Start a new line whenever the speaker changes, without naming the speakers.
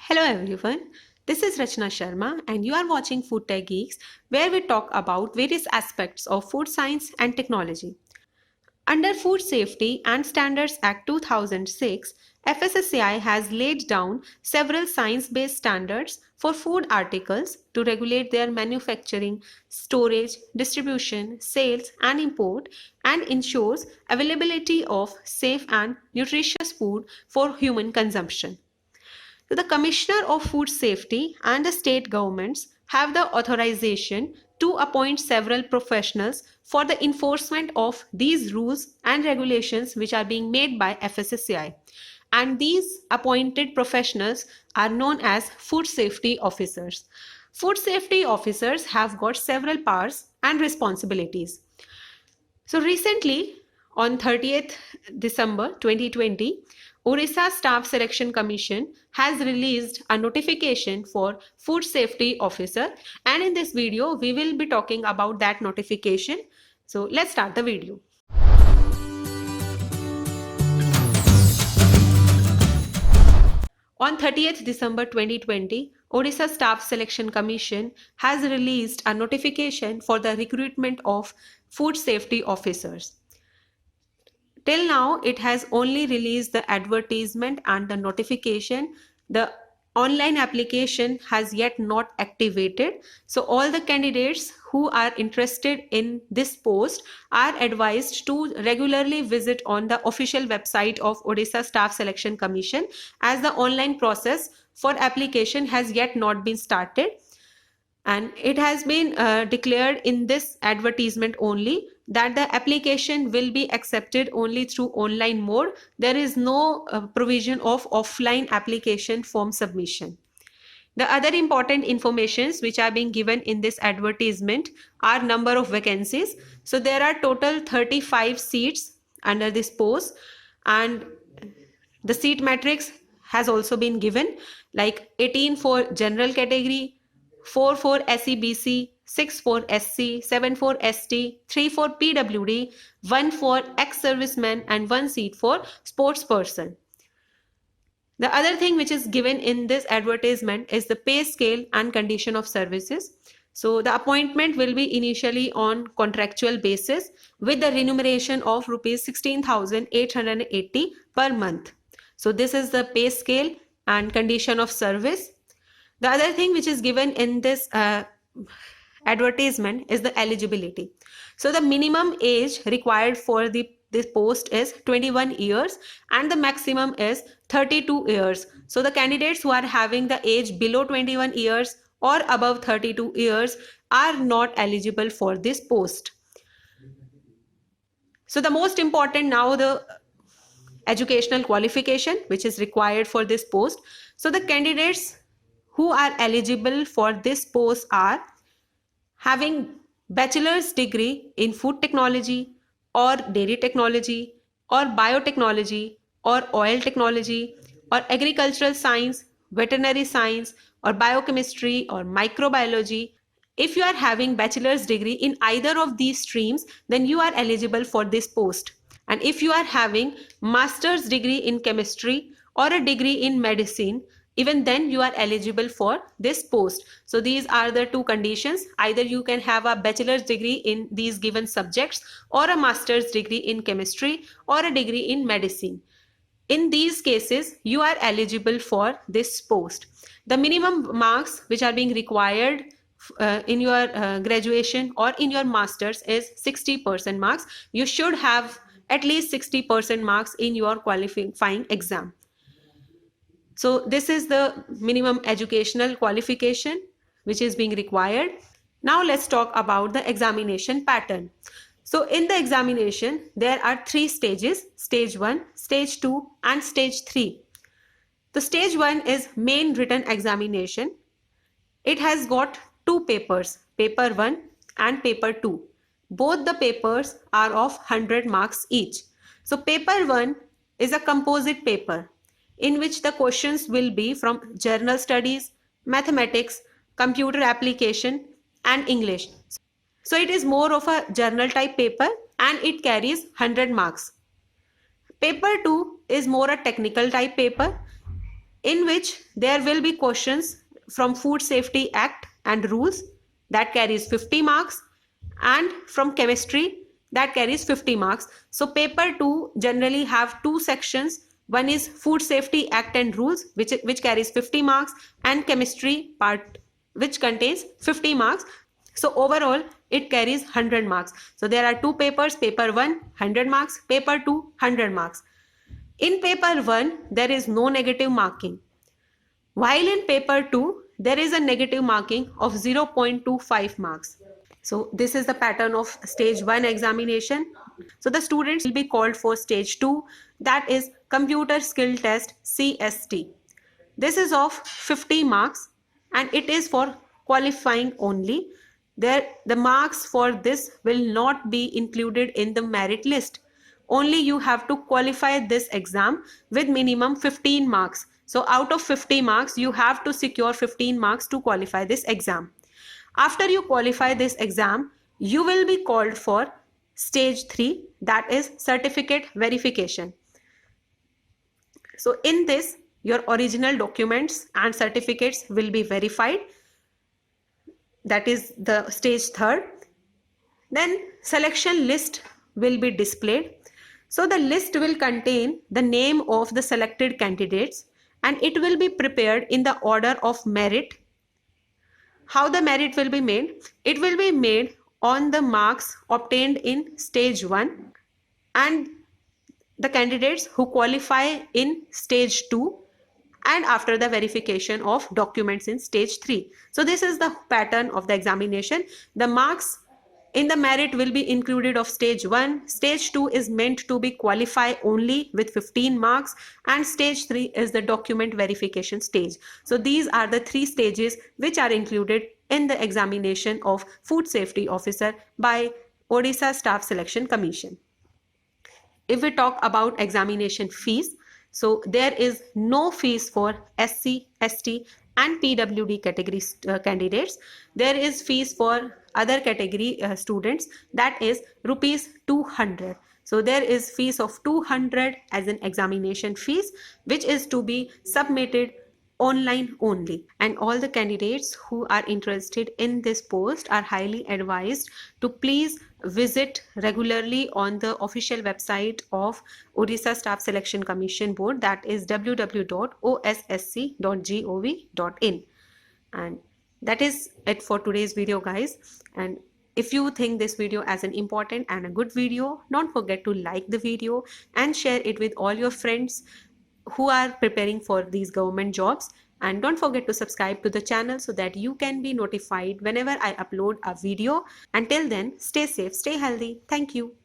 Hello everyone, this is Rachna Sharma and you are watching Food Tech Geeks, where we talk about various aspects of food science and technology. Under Food Safety and Standards Act 2006, FSSAI has laid down several science-based standards for food articles to regulate their manufacturing, storage, distribution, sales and import, and ensures availability of safe and nutritious food for human consumption. So the Commissioner of Food Safety and the state governments have the authorization to appoint several professionals for the enforcement of these rules and regulations which are being made by FSSAI. And these appointed professionals are known as food safety officers. Food safety officers have got several powers and responsibilities. So recently, on 30th December 2020, Orissa Staff Selection Commission has released a notification for Food Safety Officer, and in this video we will be talking about that notification. So let's start the video. On 30th December 2020, Odisha Staff Selection Commission has released a notification for the recruitment of food safety officers. Till now, it has only released the advertisement and the notification. The online application has yet not activated. So all the candidates who are interested in this post are advised to regularly visit on the official website of Odisha Staff Selection Commission, as the online process for application has yet not been started. And it has been declared in this advertisement only that the application will be accepted only through online mode. There is no provision of offline application form submission. The other important informations which are being given in this advertisement are number of vacancies. So there are total 35 seats under this post, and the seat matrix has also been given, like 18 for general category, 4 for SEBC, 6 for SC, 7 for ST, 3 for PWD, 1 for ex-serviceman, and 1 seat for sports person. The other thing which is given in this advertisement is the pay scale and condition of services. So the appointment will be initially on contractual basis with the remuneration of rupees 16,880 per month. So this is the pay scale and condition of service. The other thing which is given in this advertisement is the eligibility. So the minimum age required for this post is 21 years and the maximum is 32 years. So the candidates who are having the age below 21 years or above 32 years are not eligible for this post. So the most important now, the educational qualification which is required for this post. So the candidates who are eligible for this post are having bachelor's degree in food technology or dairy technology or biotechnology or oil technology or agricultural science, veterinary science or biochemistry or microbiology. If you are having bachelor's degree in either of these streams, then you are eligible for this post. And if you are having master's degree in chemistry or a degree in medicine, even then you are eligible for this post. So these are the two conditions. Either you can have a bachelor's degree in these given subjects or a master's degree in chemistry or a degree in medicine. In these cases, you are eligible for this post. The minimum marks which are being required in your graduation or in your master's is 60% marks. You should have at least 60% marks in your qualifying exam. So this is the minimum educational qualification which is being required. Now let's talk about the examination pattern. So in the examination, there are 3 stages: stage 1, stage 2 and stage 3. The stage 1 is main written examination. It has got 2 papers, paper 1 and paper 2. Both the papers are of 100 marks each. So paper 1 is a composite paper in which the questions will be from general studies, mathematics, computer application and English. So it is more of a journal type paper and it carries 100 marks. Paper 2 is more a technical type paper. in which there will be questions from Food Safety Act and rules that carries 50 marks, and from chemistry that carries 50 marks. So paper 2 generally have two sections. One is Food Safety Act and rules, which carries 50 marks, and chemistry part, which contains 50 marks. So overall it carries 100 marks. So there are two papers, paper 1 100 marks, paper 2 100 marks. In paper 1 there is no negative marking, while in paper 2 there is a negative marking of 0.25 marks. So this is the pattern of stage 1 examination. So the students will be called for stage 2, that is computer skill test, CST. This is of 50 marks and it is for qualifying only. The marks for this will not be included in the merit list. Only you have to qualify this exam with minimum 15 marks. So out of 50 marks, you have to secure 15 marks to qualify this exam. After you qualify this exam, you will be called for stage 3, that is certificate verification. So in this, your original documents and certificates will be verified. That is the stage 3rd. Then selection list will be displayed. So the list will contain the name of the selected candidates and it will be prepared in the order of merit. How the merit will be made? It will be made on the marks obtained in stage 1 and the candidates who qualify in stage 2 and after the verification of documents in stage 3. So this is the pattern of the examination. The marks in the merit will be included of stage 1. Stage 2 is meant to be qualify only with 15 marks and stage 3 is the document verification stage. So these are the 3 stages which are included in the examination of Food Safety Officer by Odisha Staff Selection Commission. If we talk about examination fees, so there is no fees for SC, ST and PWD category candidates. There is fees for other category students, that is rupees 200. So there is fees of 200 as an examination fees, which is to be submitted online only, and all the candidates who are interested in this post are highly advised to please visit regularly on the official website of Odisha Staff Selection Commission Board, that is www.ossc.gov.in. and that is it for today's video, guys. And if you think this video as an important and a good video, don't forget to like the video and share it with all your friends who are preparing for these government jobs, and don't forget to subscribe to the channel so that you can be notified whenever I upload a video. Until then, stay safe, stay healthy. Thank you.